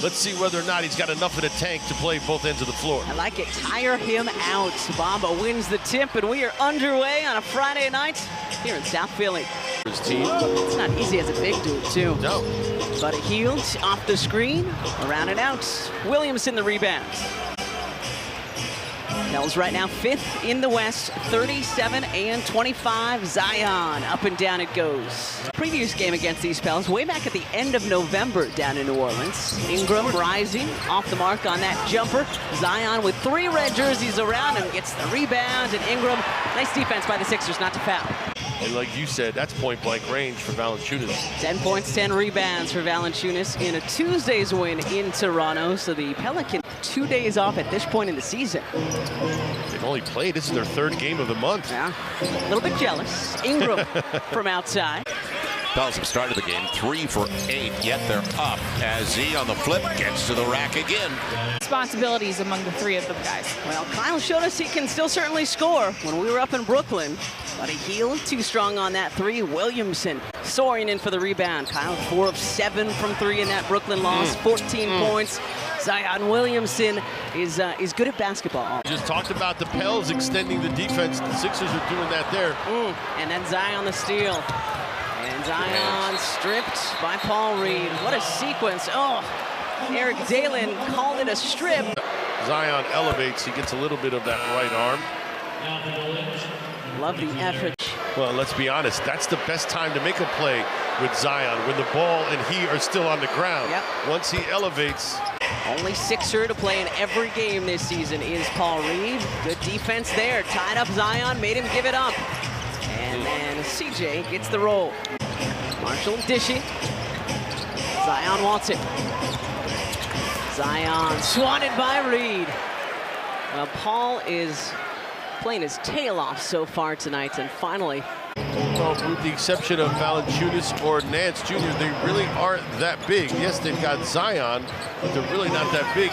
Let's see whether or not he's got enough in the tank to play both ends of the floor. I like it. Tire him out. Bamba wins the tip, and we are underway on a Friday night here in South Philly. His team. It's not easy as a big dude, too. No. But a healed off the screen, around and out. Williamson the rebounds. Pels right now 5th in the West, 37-25. Zion, up and down it goes. Previous game against these Pels, way back at the end of November down in New Orleans. Ingram rising off the mark on that jumper. Zion with 3 red jerseys around him, gets the rebound, and Ingram, nice defense by the Sixers not to foul. And like you said, that's point-blank range for Valanciunas. 10 points, 10 rebounds for Valanciunas in a Tuesday's win in Toronto. So the Pelicans 2 days off at this point in the season. They've only played, this is their 3rd game of the month. Yeah, a little bit jealous. Ingram from outside. Pels have started the game 3 for 8, yet they're up as Z on the flip gets to the rack again. Responsibilities among the 3 of them guys. Well, Kyle showed us he can still certainly score when we were up in Brooklyn. But he healed too strong on that 3. Williamson soaring in for the rebound. Kyle 4 of 7 from 3 in that Brooklyn loss, 14 points. Zion Williamson is good at basketball. Just talked about the Pels extending the defense. The Sixers are doing that there. And then Zion the steal. And Zion stripped by Paul Reed. What a sequence. Oh, Eric Dalen called it a strip. Zion elevates. He gets a little bit of that right arm. Love the effort. Well, let's be honest. That's the best time to make a play with Zion, when the ball and he are still on the ground. Yep. Once he elevates. Only Sixer to play in every game this season is Paul Reed. Good defense there. Tied up Zion, made him give it up. And then CJ gets the roll. Marshall dishing. Zion wants it. Zion swatted by Reed. Well, Paul is playing his tail off so far tonight, and finally. Well, with the exception of Valanciunas or Nance Jr., they really aren't that big. Yes, they've got Zion, but they're really not that big.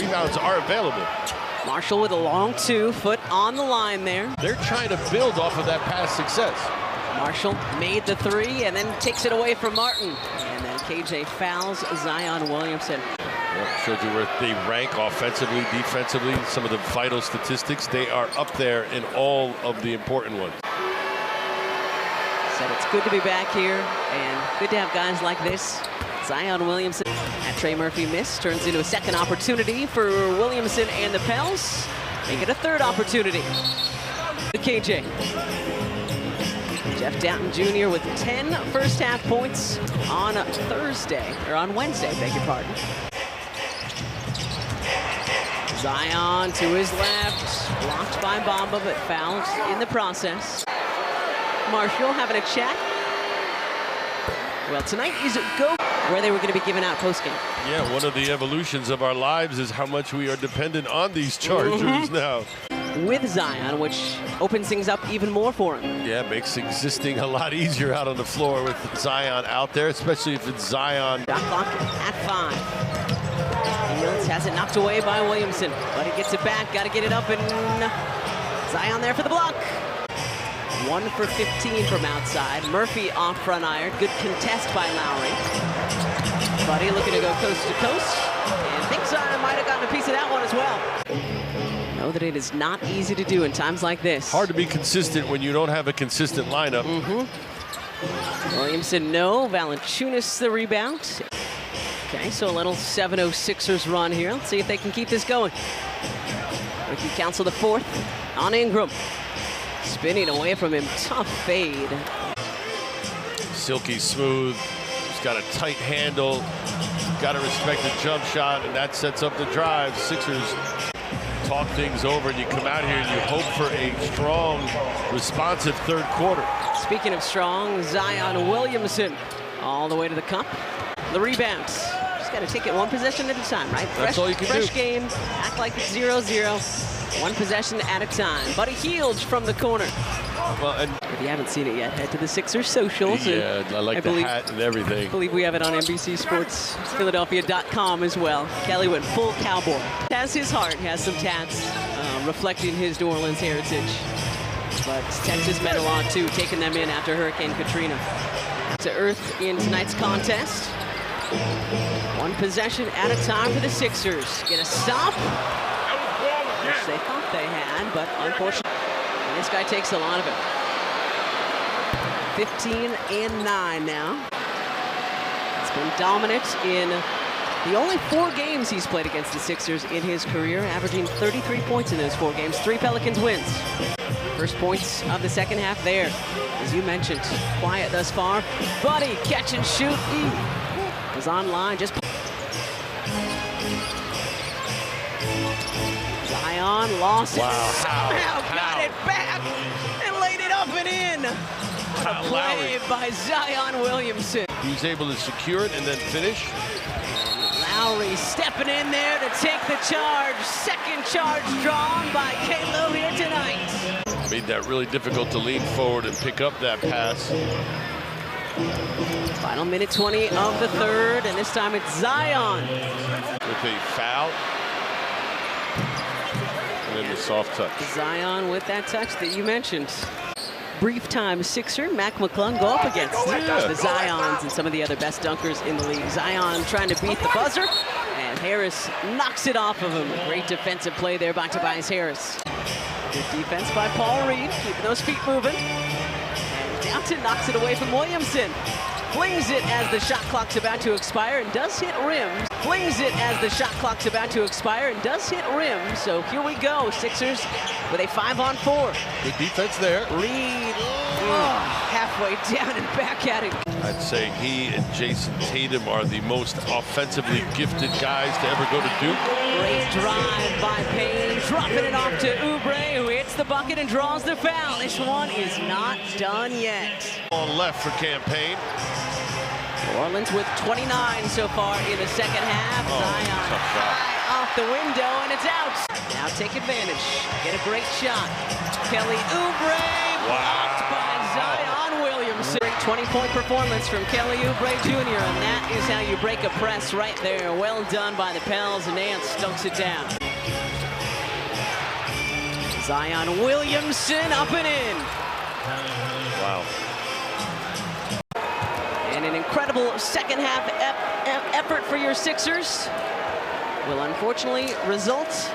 Rebounds are available. Marshall with a long 2, foot on the line there. They're trying to build off of that past success. Marshall made the 3 and then takes it away from Martin. And then KJ fouls Zion Williamson. Well, showed you where they rank offensively, defensively, some of the vital statistics. They are up there in all of the important ones. Said it's good to be back here and good to have guys like this. Zion Williamson. That Trey Murphy miss turns into a 2nd opportunity for Williamson and the Pels. Make it a 3rd opportunity. The KJ. Jeff Doughton Jr. with 10 first-half points on Thursday, or on Wednesday, beg your pardon. Zion to his left, blocked by Bamba, but fouled in the process. Marshall having a chat. Well, tonight is go where they were going to be giving out postgame. Yeah, one of the evolutions of our lives is how much we are dependent on these Chargers now. With Zion, which opens things up even more for him. Yeah, makes existing a lot easier out on the floor with Zion out there, especially if it's Zion. Shot clock at 5. Fields has it knocked away by Williamson, but he gets it back, got to get it up, and Zion there for the block. 1 for 15 from outside. Murphy off front iron. Good contest by Lowry. Buddy looking to go coast to coast, and think Zion might have gotten a piece of that one as well. Know that it is not easy to do in times like this. Hard to be consistent when you don't have a consistent lineup. Williamson, no. Valanciunas the rebound. Okay, so a little 7-0-6ers run here. Let's see if they can keep this going. Rookie counsel the 4th on Ingram. Spinning away from him, tough fade. Silky smooth. He's got a tight handle. Got to respect the jump shot, and that sets up the drive. Sixers talk things over, and you come out here and you hope for a strong, responsive 3rd quarter. Speaking of strong, Zion Williamson all the way to the cup. The rebounds. Just got to take it 1 possession at a time, right? That's all you can do. Fresh game, act like it's 0-0. 1 possession at a time. Buddy Hield from the corner. Well, and if you haven't seen it yet, head to the Sixers socials. Yeah, I like the hat and everything. I believe we have it on NBCSportsPhiladelphia.com as well. Kelly went full cowboy. Has his heart, has some tats reflecting his New Orleans heritage. But Texas meant a lot too, taking them in after Hurricane Katrina. To earth in tonight's contest. One possession at a time for the Sixers. Get a stop, which they thought they had, but unfortunately, this guy takes a lot of it. 15-9 now. He's been dominant in the only 4 games he's played against the Sixers in his career, averaging 33 points in those 4 games. 3 Pelicans wins. First points of the second half there. As you mentioned, quiet thus far. Buddy, catch and shoot. Was online, just Zion lost it. Somehow got it back and laid it up and in. What a play by Zion Williamson. He was able to secure it and then finish. Lowry stepping in there to take the charge. Second charge drawn by Kalo here tonight. Made that really difficult to lean forward and pick up that pass. Final minute 20 of the third, and this time it's Zion. With a foul. And then the soft touch. Zion with that touch that you mentioned. Brief time Sixer, Mac McClung go up against the Zions and some of the other best dunkers in the league. Zion trying to beat the buzzer, and Harris knocks it off of him. Great defensive play there by Tobias Harris. Good defense by Paul Reed, keeping those feet moving. And Downton knocks it away from Williamson. Flings it as the shot clock's about to expire and does hit rims. Flings it as the shot clock's about to expire and does hit rims. So here we go, Sixers with a 5-on-4. Good defense there. Reed halfway down and back at him. I'd say he and Jason Tatum are the most offensively gifted guys to ever go to Duke. Great drive by Payne, dropping it off to Oubre, who hits the bucket and draws the foul. This one is not done yet. On left for Campaign. New Orleans with 29 so far in the second half. Zion high off the window, and it's out. Now take advantage. Get a great shot. Kelly Oubre blocked by Zion Williamson. Great 20-point performance from Kelly Oubre Jr., and that is how you break a press right there. Well done by the Pels, and Nance dunks it down. Zion Williamson up and in. Wow. And an incredible second half effort for your Sixers will unfortunately result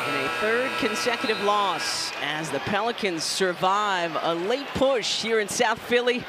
in a third consecutive loss as the Pelicans survive a late push here in South Philly